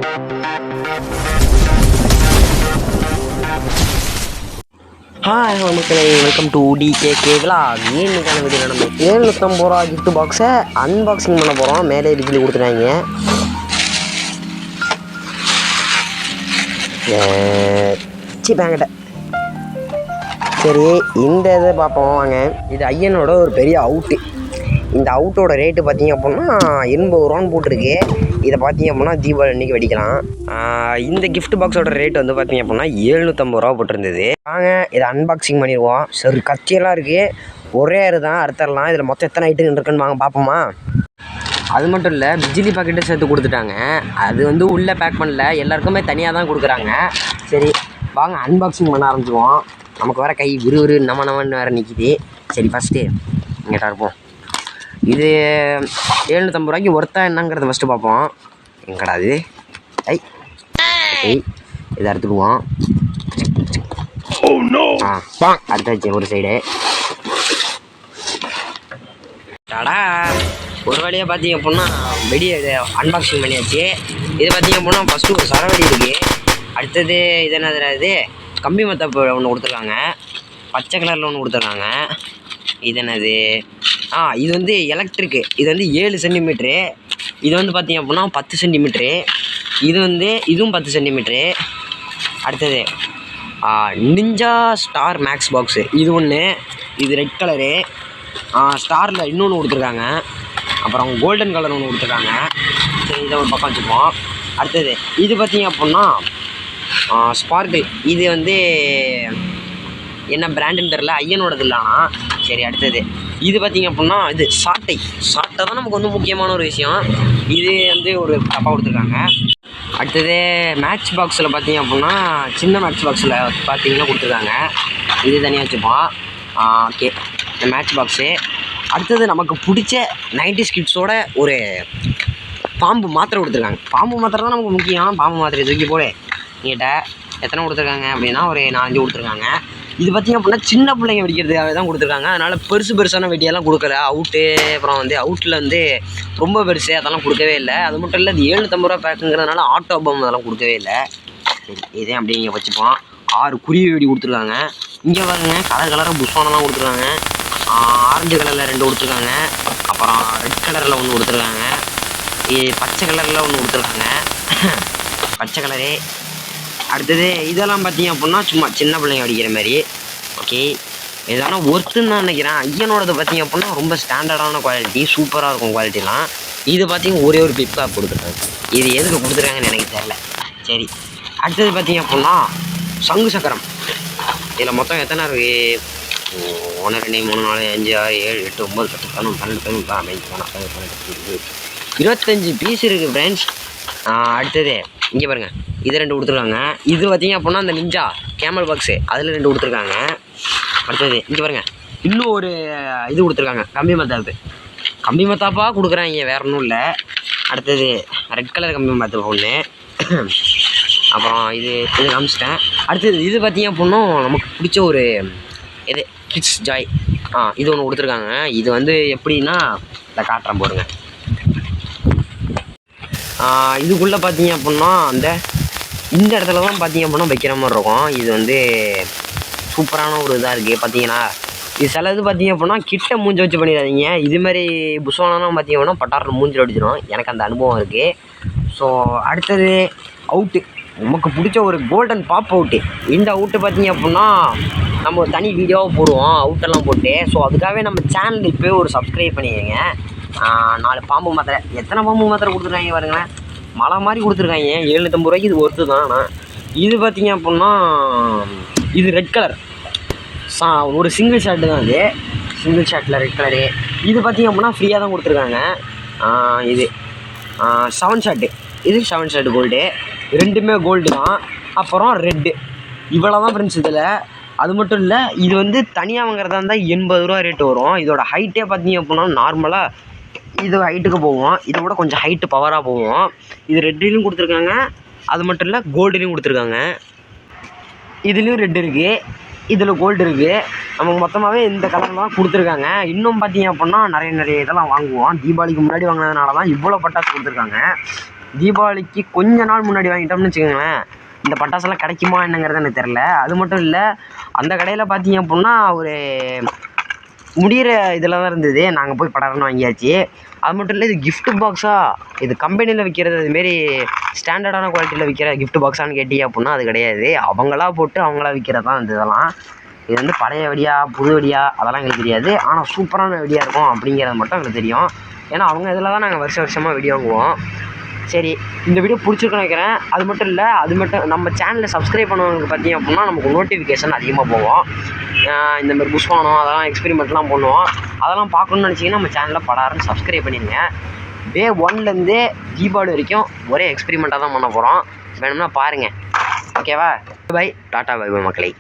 Hi மக்களே, welcome to DKK vlog. இன்னைக்கான வீடியோவில் நம்ம 750 ரூபா கிஃப்ட் பாக்ஸை அன்பாக்சிங் பண்ண போகிறோம். மேலே டிகிரி கொடுத்துட்டாங்க. சீப்பாங்கிட்ட சரி, இந்த இதை பார்ப்போம் வாங்க. இது ஐயனோட ஒரு பெரிய அவுட்டு. இந்த அவுட்டோட ரேட்டு பார்த்திங்க அப்படின்னா 80 ரூபான்னு போட்டிருக்கு. இதை பார்த்திங்க அப்படின்னா தீபாவளி அன்றைக்கி வெடிக்கலாம். இந்த கிஃப்ட் பாக்ஸோட ரேட் வந்து பார்த்திங்க அப்படின்னா 750 ரூபா போட்டிருந்தது. வாங்க இதை அன்பாக்சிங் பண்ணிடுவோம். சரி, கத்தியெல்லாம் இருக்குது, ஒரே தான் அறுத்தரலாம். இதில் மொத்தம் எத்தனை ஐட்டம் இருக்குன்னு வாங்க பார்ப்போமா. அது மட்டும் இல்லை, பிஜிலி பாக்கெட்டை சேர்த்து கொடுத்துட்டாங்க. அது வந்து உள்ளே பேக் பண்ணல, எல்லாருக்குமே தனியாக தான் கொடுக்குறாங்க. சரி வாங்க அன்பாக்சிங் பண்ண ஆரம்பிச்சுவோம். நமக்கு வேறு கை விறுவிறு நம்மன்னு வேறு நிற்கிது. சரி, ஃபஸ்ட்டு இங்கே இருப்போம். இது 750 ரூபாய்க்கு ஒர்த்தா என்னங்கிறத ஃபஸ்ட்டு பார்ப்போம். எங்கடா இது? இதை அறுத்துடுவோம். அடுத்தாச்சு ஒரு சைடு. டாடா, ஒரு வழியாக பார்த்தீங்க அப்படின்னா வெடி அன்பாக்சிங் பண்ணியாச்சு. இது பார்த்தீங்க அப்படின்னா ஃபஸ்ட்டு ஒரு சரவெடி இருக்குது. அடுத்தது இது என்னது? இது கம்பி மத்தாப்பு ஒன்று கொடுத்துருக்காங்க, பச்சை கலரில் ஒன்று கொடுத்துருக்காங்க. இது என்னது? இது வந்து எலக்ட்ரிக்கு. இது வந்து 7 சென்டிமீட்ரு. இது வந்து பார்த்திங்க அப்படின்னா 10 சென்டிமீட்ரு. இது வந்து இதுவும் 10 சென்டிமீட்ரு. அடுத்தது நிஞ்சா ஸ்டார் மேக்ஸ் பாக்ஸு. இது ஒன்று, இது ரெட் கலரு. ஸ்டாரில் இன்னொன்று கொடுத்துருக்காங்க. அப்புறம் கோல்டன் கலர் ஒன்று கொடுத்துருக்காங்க. சரி, இதை ஒரு பக்கம் வச்சுப்போம். அடுத்தது இது பார்த்திங்க அப்படின்னா ஸ்பார்க்கிள். இது வந்து என்ன பிராண்டுன்னு தெரில, ஐயனோடது இல்லைனா. சரி, அடுத்தது இது பார்த்திங்க அப்படின்னா இது சாட்டை தான் நமக்கு வந்து முக்கியமான ஒரு விஷயம். இது வந்து ஒரு டப்பா கொடுத்துருக்காங்க. அடுத்தது மேட்ச் பாக்ஸில் பார்த்திங்க அப்படின்னா சின்ன மேட்ச் பாக்ஸில் பார்த்திங்கன்னா கொடுத்துருக்காங்க. இது தனியாக வச்சுப்போம். ஓகே, இந்த மேட்ச் பாக்ஸு. அடுத்தது நமக்கு பிடிச்ச 90s கிட்ஸோட ஒரு பாம்பு மாத்திரை கொடுத்துருக்காங்க. பாம்பு மாத்திரை தான் நமக்கு முக்கியம். பாம்பு மாத்திரை தூக்கி போடு நீட்ட. எத்தனை கொடுத்துருக்காங்க அப்படின்னா ஒரு 4-5 கொடுத்துருக்காங்க. இது பார்த்திங்க அப்படின்னா சின்ன பிள்ளைங்க வெடிக்கிறதுக்காக தான் கொடுத்துருக்காங்க. அதனால் பெருசான வெடியெல்லாம் கொடுக்கல. அவுட்டு அப்புறம் வந்து அவுட்டில் வந்து ரொம்ப பெருசு அதெல்லாம் கொடுக்கவே இல்லை. அது மட்டும் இல்லை, இது 750 ரூபா பேக்குங்கிறதுனால ஆட்டோ பம் அதெல்லாம் கொடுக்கவே இல்லை. சரி, இதே அப்படியே இங்கே வச்சுப்போம். 6 குருவி வெடி கொடுத்துருக்காங்க. இங்கே பாருங்க, கலராக புஷ்வானெல்லாம் கொடுத்துருக்காங்க. ஆரஞ்சு கலரில் 2 கொடுத்துருக்காங்க. அப்புறம் ரெட் கலரில் ஒன்று கொடுத்துருக்காங்க. பச்சை கலரில் ஒன்று கொடுத்துருக்காங்க. பச்சை கலரு. அடுத்தது இதெல்லாம் பார்த்திங்க அப்படின்னா சும்மா சின்ன பிள்ளைங்க அடிக்கிற மாதிரி. ஓகே, இதெல்லாம் ஒர்த்துன்னு தான் நினைக்கிறேன். ஐயனோடது பார்த்திங்க அப்படின்னா ரொம்ப ஸ்டாண்டர்டான குவாலிட்டி, சூப்பராக இருக்கும் குவாலிட்டிலாம். இது பார்த்திங்க ஒரே ஒரு பிப்காப் கொடுத்துருக்காங்க. இது எதுக்கு கொடுத்துருக்காங்கன்னு எனக்கு தெரில. சரி, அடுத்தது பார்த்திங்க அப்படின்னா சங்கு சக்கரம். இதில் மொத்தம் எத்தனை இருக்குது? 1 2 3 4 5 6 7 8 9 10 11 12 13 25 பீஸ் இருக்குது ஃப்ரெண்ட்ஸ். அடுத்தது இங்கே பாருங்கள், இது 2 கொடுத்துருக்காங்க. இது பார்த்திங்க அப்படின்னா அந்த நிஞ்சா கேமல் பாக்ஸு, அதில் 2 கொடுத்துருக்காங்க. அடுத்தது இங்கே பாருங்கள், இன்னும் ஒரு இது கொடுத்துருக்காங்க, கம்பி மத்தாப்பாக கொடுக்குறாங்க, வேறு ஒன்றும் இல்லை. அடுத்தது ரெட் கலர் கம்பி மத்தாப்பு ஒன்று. அப்புறம் இது காமிச்சிட்டேன். அடுத்தது இது பார்த்திங்க அப்படின்னா நமக்கு பிடிச்ச ஒரு இது கிட்ஸ் ஜாய். இது ஒன்று கொடுத்துருக்காங்க. இது வந்து எப்படின்னா இதை காட்டுறேன் போடுங்க. இதுக்குள்ளே பார்த்தீங்க அப்படின்னா இந்த இடத்துல தான் பார்த்தீங்க அப்படின்னா வைக்கிற மாதிரி இருக்கும். இது வந்து சூப்பரான ஒரு இதாக இருக்குது. பார்த்தீங்கன்னா இது சில இது பார்த்தீங்க அப்படின்னா கிட்ட மூஞ்சி வச்சு பண்ணிடாதீங்க. இதுமாதிரி புஷ்வானெலாம் பார்த்தீங்க அப்படின்னா பட்டாரில் மூஞ்சில் அடிச்சிடும். எனக்கு அந்த அனுபவம் இருக்குது. ஸோ அடுத்தது அவுட்டு, நமக்கு பிடிச்ச ஒரு கோல்டன் பாப் அவுட்டு. இந்த அவுட்டு பார்த்தீங்க அப்படின்னா நம்ம ஒரு தனி வீடியோவாக போடுவோம் அவுட்டெல்லாம் போட்டு. ஸோ அதுக்காகவே நம்ம சேனல் இப்போயே ஒரு சப்ஸ்கிரைப் பண்ணிடுங்க. 4 பாம்பு மாத்திரை. எத்தனை பாம்பு மாத்திரை கொடுத்துருக்காங்க பாருங்களேன், மழை மாதிரி கொடுத்துருக்காங்க. 750 ரூபாய்க்கு இது ஒர்த்து தான். ஆனால் இது பார்த்திங்க அப்படின்னா இது ரெட் கலர் ஒரு சிங்கிள் ஷாட்டு தான். அது சிங்கிள் ஷாட்டில் ரெட் கலரு. இது பார்த்திங்க அப்படின்னா ஃப்ரீயாக தான் கொடுத்துருக்காங்க. இது 7 ஷாட்டு. இது 7 ஷாட்டு கோல்டு. 2மே கோல்டு தான். அப்புறம் ரெட்டு. இவ்வளோ தான் ஃப்ரெண்ட்ஸ் இதில். அது மட்டும் இல்லை, இது வந்து தனியாக வாங்குறதா இருந்தால் 80 ரூபா ரேட்டு வரும். இதோட ஹைட்டே பார்த்திங்க அப்படின்னா நார்மலாக இது ஹைட்டுக்கு போவோம், இதை விட கொஞ்சம் ஹைட்டு பவராக போவோம். இது ரெட்லேயும் கொடுத்துருக்காங்க. அது மட்டும் இல்லை, கோல்டுலேயும் கொடுத்துருக்காங்க. இதுலேயும் ரெட் இருக்குது, இதில் கோல்டு இருக்குது. நமக்கு மொத்தமாகவே இந்த கலர் தான் கொடுத்துருக்காங்க. இன்னும் பார்த்திங்க அப்படின்னா நிறைய இதெல்லாம் வாங்குவோம். தீபாவளிக்கு முன்னாடி வாங்கினதுனால தான் இவ்வளோ பட்டாசு கொடுத்துருக்காங்க. தீபாவளிக்கு கொஞ்ச நாள் முன்னாடி வாங்கிட்டோம்னு வச்சுக்கோங்களேன், இந்த பட்டாசெல்லாம் கிடைக்குமா என்னங்கிறது எனக்கு தெரில. அது மட்டும் இல்லை, அந்த கடையில் பார்த்தீங்க அப்படின்னா ஒரு முடிகிற இதில் தான் இருந்தது. நாங்கள் போய் படாரன்னு வாங்கியாச்சு. அது மட்டும் இல்லை, இது கிஃப்ட் பாக்ஸாக இது கம்பெனியில் விற்கிறது அதுமாரி ஸ்டாண்டர்டான குவாலிட்டியில் விற்கிற கிஃப்ட் பாக்ஸான்னு கேட்டீங்க அப்படின்னா அது கிடையாது. அவங்களா போட்டு அவங்களா விற்கிறது தான் இந்த இதெல்லாம். இது வந்து பழைய வெடியா புது வெடியா அதெல்லாம் எங்களுக்கு தெரியாது. ஆனால் சூப்பரான வெடியாக இருக்கும் அப்படிங்கிறது மட்டும் எங்களுக்கு தெரியும். ஏன்னா அவங்க இதில் தான் நாங்கள் வருஷமாக வெடி வாங்குவோம். சரி, இந்த வீடியோ பிடிச்சிருக்குன்னு நினைக்கிறேன். அது மட்டும் இல்லை, நம்ம சேனலை சப்ஸ்கிரைப் பண்ணுவாங்களுக்கு பார்த்தீங்க அப்படின்னா நமக்கு நோட்டிஃபிகேஷன் அதிகமாக போகும். இந்த மாதிரி புஷ் பண்ணணும், அதெல்லாம் எக்ஸ்பெரிமெண்ட்லாம் பண்ணுவோம். அதெல்லாம் பார்க்கணுன்னு நினச்சிங்கன்னா நம்ம சேனலில் படாருன்னு சப்ஸ்கிரைப் பண்ணிடுங்க. டே 1லேருந்து தீபாவளி வரைக்கும் ஒரே எக்ஸ்பெரிமெண்ட்டாக தான் பண்ண போகிறோம். வேணும்னா பாருங்கள். ஓகேவா? பை, டாட்டா பை பை மக்களை.